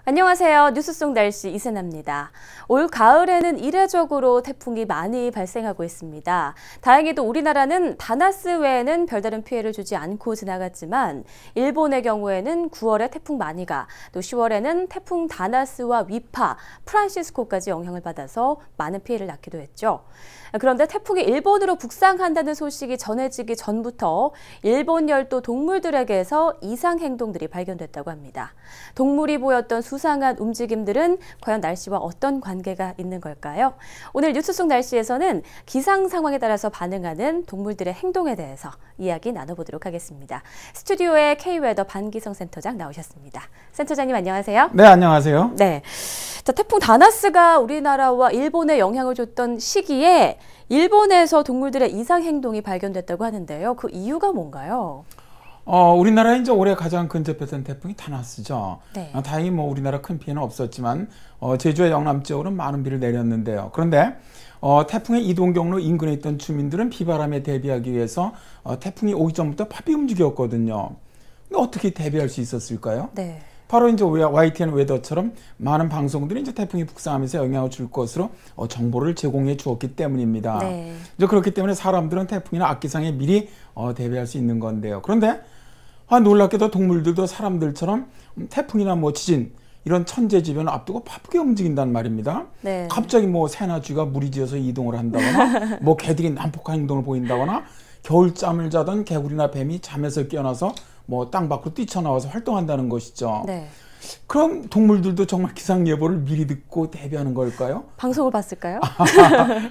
안녕하세요. 뉴스 속 날씨 이세나입니다. 올 가을에는 이례적으로 태풍이 많이 발생하고 있습니다. 다행히도 우리나라는 다나스 외에는 별다른 피해를 주지 않고 지나갔지만 일본의 경우에는 9월에 태풍 마니가, 또 10월에는 태풍 다나스와 위파, 프란시스코까지 영향을 받아서 많은 피해를 낳기도 했죠. 그런데 태풍이 일본으로 북상한다는 소식이 전해지기 전부터 일본 열도 동물들에게서 이상 행동들이 발견됐다고 합니다. 동물이 보였던 수상한 움직임들은 과연 날씨와 어떤 관계가 있는 걸까요? 오늘 뉴스 속 날씨에서는 기상 상황에 따라서 반응하는 동물들의 행동에 대해서 이야기 나눠보도록 하겠습니다. 스튜디오에 K웨더 반기성 센터장 나오셨습니다. 센터장님 안녕하세요. 네, 안녕하세요. 네. 자, 태풍 다나스가 우리나라와 일본에 영향을 줬던 시기에 일본에서 동물들의 이상 행동이 발견됐다고 하는데요. 그 이유가 뭔가요? 우리나라에 이제 올해 가장 근접했던 태풍이 다나스죠. 네. 다행히 뭐 우리나라 큰 피해는 없었지만 제주의 영남 지역으로는 많은 비를 내렸는데요. 그런데 태풍의 이동 경로 인근에 있던 주민들은 비바람에 대비하기 위해서 태풍이 오기 전부터 바삐 움직였거든요. 근데 어떻게 대비할 수 있었을까요? 네. 바로 이제 YTN 웨더처럼 많은 방송들이 이제 태풍이 북상하면서 영향을 줄 것으로 정보를 제공해 주었기 때문입니다. 네. 이제 그렇기 때문에 사람들은 태풍이나 악기상에 미리 대비할 수 있는 건데요. 그런데 놀랍게도 동물들도 사람들처럼 태풍이나 뭐 지진 이런 천재지변을 앞두고 바쁘게 움직인단 말입니다. 네. 갑자기 뭐 새나 쥐가 무리지어서 이동을 한다거나 뭐 개들이 난폭한 행동을 보인다거나 겨울잠을 자던 개구리나 뱀이 잠에서 깨어나서 뭐 땅 밖으로 뛰쳐나와서 활동한다는 것이죠. 네. 그럼 동물들도 정말 기상 예보를 미리 듣고 대비하는 걸까요? 방송을 봤을까요?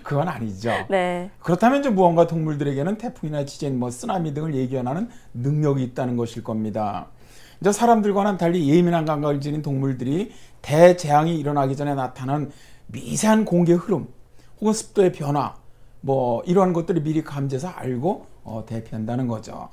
그건 아니죠. 네. 그렇다면 이제 무언가 동물들에게는 태풍이나 지진, 뭐 쓰나미 등을 예견하는 능력이 있다는 것일 겁니다. 이제 사람들과는 달리 예민한 감각을 지닌 동물들이 대재앙이 일어나기 전에 나타나는 미세한 공기의 흐름 혹은 습도의 변화 뭐 이러한 것들을 미리 감지해서 알고 대피한다는 거죠.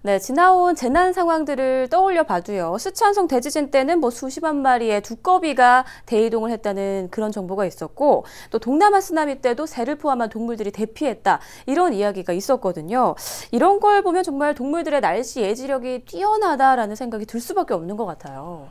네, 지나온 재난 상황들을 떠올려 봐도요. 스촨성 대지진 때는 뭐 수십만 마리의 두꺼비가 대이동을 했다는 그런 정보가 있었고, 또 동남아 쓰나미 때도 새를 포함한 동물들이 대피했다, 이런 이야기가 있었거든요. 이런 걸 보면 정말 동물들의 날씨 예지력이 뛰어나다라는 생각이 들 수밖에 없는 것 같아요.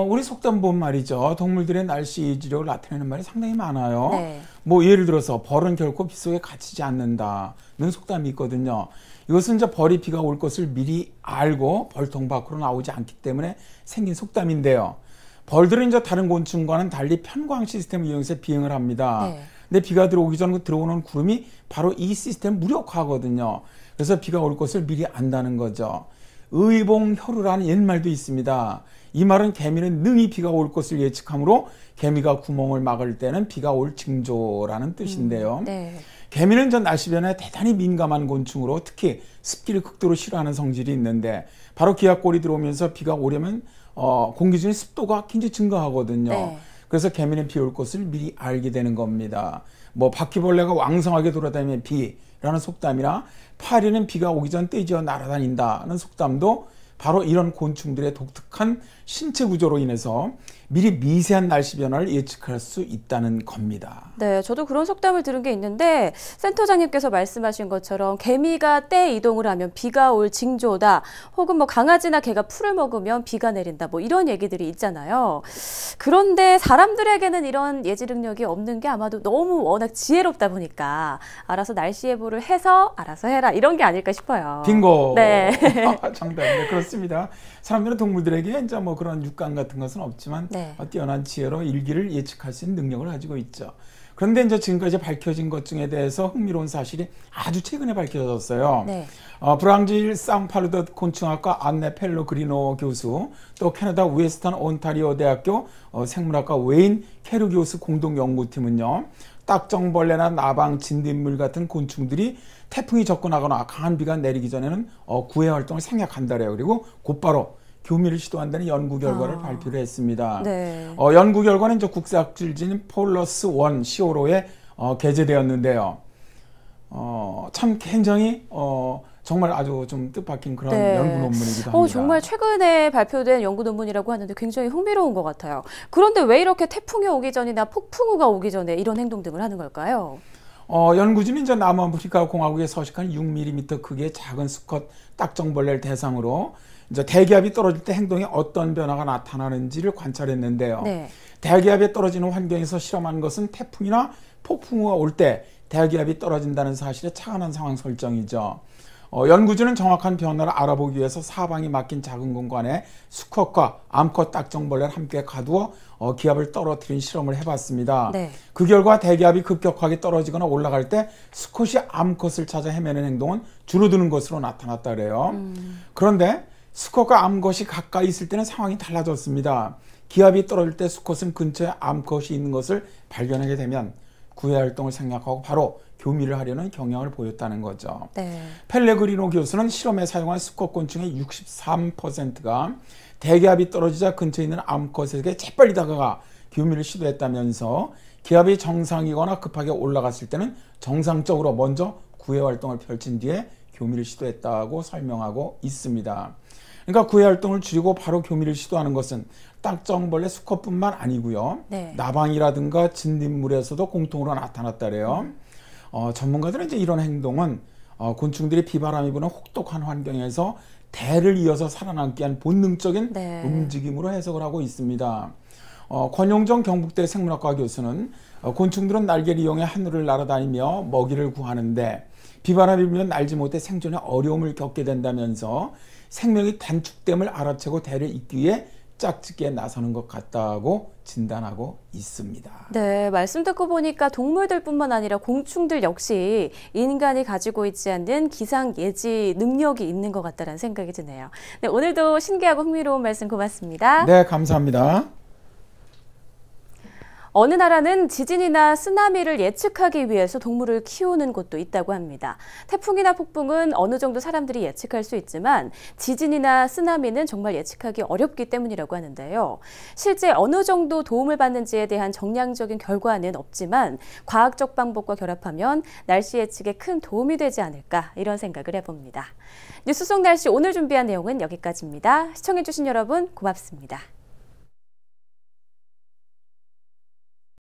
우리 속담 보면 말이죠. 동물들의 날씨 예지력을 나타내는 말이 상당히 많아요. 네. 뭐 예를 들어서 벌은 결코 빗속에 갇히지 않는다는 속담이 있거든요. 이것은 이제 벌이 비가 올 것을 미리 알고 벌통 밖으로 나오지 않기 때문에 생긴 속담인데요. 벌들은 이제 다른 곤충과는 달리 편광 시스템을 이용해서 비행을 합니다. 네. 근데 비가 들어오기 전에 들어오는 구름이 바로 이 시스템 무력화거든요. 그래서 비가 올 것을 미리 안다는 거죠. 의봉혈우라는 옛말도 있습니다. 이 말은 개미는 능히 비가 올 것을 예측하므로 개미가 구멍을 막을 때는 비가 올 징조라는 뜻인데요. 네. 개미는 전 날씨 변화에 대단히 민감한 곤충으로 특히 습기를 극도로 싫어하는 성질이 있는데 바로 기압골이 들어오면서 비가 오려면 공기 중에 습도가 굉장히 증가하거든요. 네. 그래서 개미는 비 올 것을 미리 알게 되는 겁니다. 뭐 바퀴벌레가 왕성하게 돌아다니면 비라는 속담이나 파리는 비가 오기 전 떼지어 날아다닌다는 속담도 바로 이런 곤충들의 독특한 신체 구조로 인해서 미리 미세한 날씨 변화를 예측할 수 있다는 겁니다. 네, 저도 그런 속담을 들은 게 있는데 센터장님께서 말씀하신 것처럼 개미가 때 이동을 하면 비가 올 징조다, 혹은 뭐 강아지나 개가 풀을 먹으면 비가 내린다, 뭐 이런 얘기들이 있잖아요. 그런데 사람들에게는 이런 예지 능력이 없는 게 아마도 너무 워낙 지혜롭다 보니까 알아서 날씨 예보를 해서 알아서 해라, 이런 게 아닐까 싶어요. 빙고. 네. 정답입니다. 그렇습니다. 사람들은 동물들에게 이제 뭐 그런 육감 같은 것은 없지만 네. 뛰어난 지혜로 일기를 예측할 수 있는 능력을 가지고 있죠. 그런데 이제 지금까지 밝혀진 것 중에 대해서 흥미로운 사실이 아주 최근에 밝혀졌어요. 네. 브랑질 상팔루더 곤충학과 안네 펠로그리노 교수, 또 캐나다 웨스턴 온타리오 대학교 생물학과 웨인 캐루 교수 공동 연구팀은요, 딱정벌레나 나방, 진딧물 같은 곤충들이 태풍이 접근하거나 강한 비가 내리기 전에는 구애 활동을 생략한다래요. 그리고 곧바로 교미를 시도한다는 연구 결과를 발표를 했습니다. 네. 연구 결과는 이제 국제학술지인 폴러스 원 시오로에 게재되었는데요. 참 굉장히 정말 아주 좀 뜻밖인 그런 네. 연구 논문이기도 합니다. 정말 최근에 발표된 연구 논문이라고 하는데 굉장히 흥미로운 것 같아요. 그런데 왜 이렇게 태풍이 오기 전이나 폭풍우가 오기 전에 이런 행동 등을 하는 걸까요? 연구진은 이제 남아프리카 공화국에 서식한 6mm 크기의 작은 수컷 딱정벌레를 대상으로 이제 대기압이 떨어질 때 행동에 어떤 변화가 나타나는지를 관찰했는데요. 네. 대기압이 떨어지는 환경에서 실험한 것은 태풍이나 폭풍우가 올 때 대기압이 떨어진다는 사실에 착안한 상황 설정이죠. 연구진은 정확한 변화를 알아보기 위해서 사방이 막힌 작은 공간에 수컷과 암컷 딱정벌레를 함께 가두어 기압을 떨어뜨린 실험을 해봤습니다. 네. 그 결과 대기압이 급격하게 떨어지거나 올라갈 때 수컷이 암컷을 찾아 헤매는 행동은 줄어드는 것으로 나타났다 그래요. 그런데 수컷과 암컷이 가까이 있을 때는 상황이 달라졌습니다. 기압이 떨어질 때 수컷은 근처에 암컷이 있는 것을 발견하게 되면 구애 활동을 생략하고 바로 교미를 하려는 경향을 보였다는 거죠. 네. 펠레그리노 교수는 실험에 사용한 수컷 곤충의 63%가 대기압이 떨어지자 근처에 있는 암컷에게 재빨리 다가가 교미를 시도했다면서 기압이 정상이거나 급하게 올라갔을 때는 정상적으로 먼저 구애 활동을 펼친 뒤에 교미를 시도했다고 설명하고 있습니다. 그러니까 구애 활동을 줄이고 바로 교미를 시도하는 것은 딱정벌레 수컷뿐만 아니고요. 네. 나방이라든가 진딧물에서도 공통으로 나타났다래요. 전문가들은 이제 이런 행동은 곤충들이 비바람이 부는 혹독한 환경에서 대를 이어서 살아남기 위한 본능적인 네. 움직임으로 해석을 하고 있습니다. 권용정 경북대 생물학과 교수는 곤충들은 날개를 이용해 하늘을 날아다니며 먹이를 구하는데 비바람이 불면 날지 못해 생존에 어려움을 겪게 된다면서 생명이 단축됨을 알아채고 대를 잇기 위해 짝짓기에 나서는 것 같다고 진단하고 있습니다. 네, 말씀 듣고 보니까 동물들뿐만 아니라 공충들 역시 인간이 가지고 있지 않는 기상 예지 능력이 있는 것 같다는 생각이 드네요. 네, 오늘도 신기하고 흥미로운 말씀 고맙습니다. 네, 감사합니다. 어느 나라는 지진이나 쓰나미를 예측하기 위해서 동물을 키우는 곳도 있다고 합니다. 태풍이나 폭풍은 어느 정도 사람들이 예측할 수 있지만 지진이나 쓰나미는 정말 예측하기 어렵기 때문이라고 하는데요. 실제 어느 정도 도움을 받는지에 대한 정량적인 결과는 없지만 과학적 방법과 결합하면 날씨 예측에 큰 도움이 되지 않을까 이런 생각을 해봅니다. 뉴스 속 날씨 오늘 준비한 내용은 여기까지입니다. 시청해주신 여러분 고맙습니다.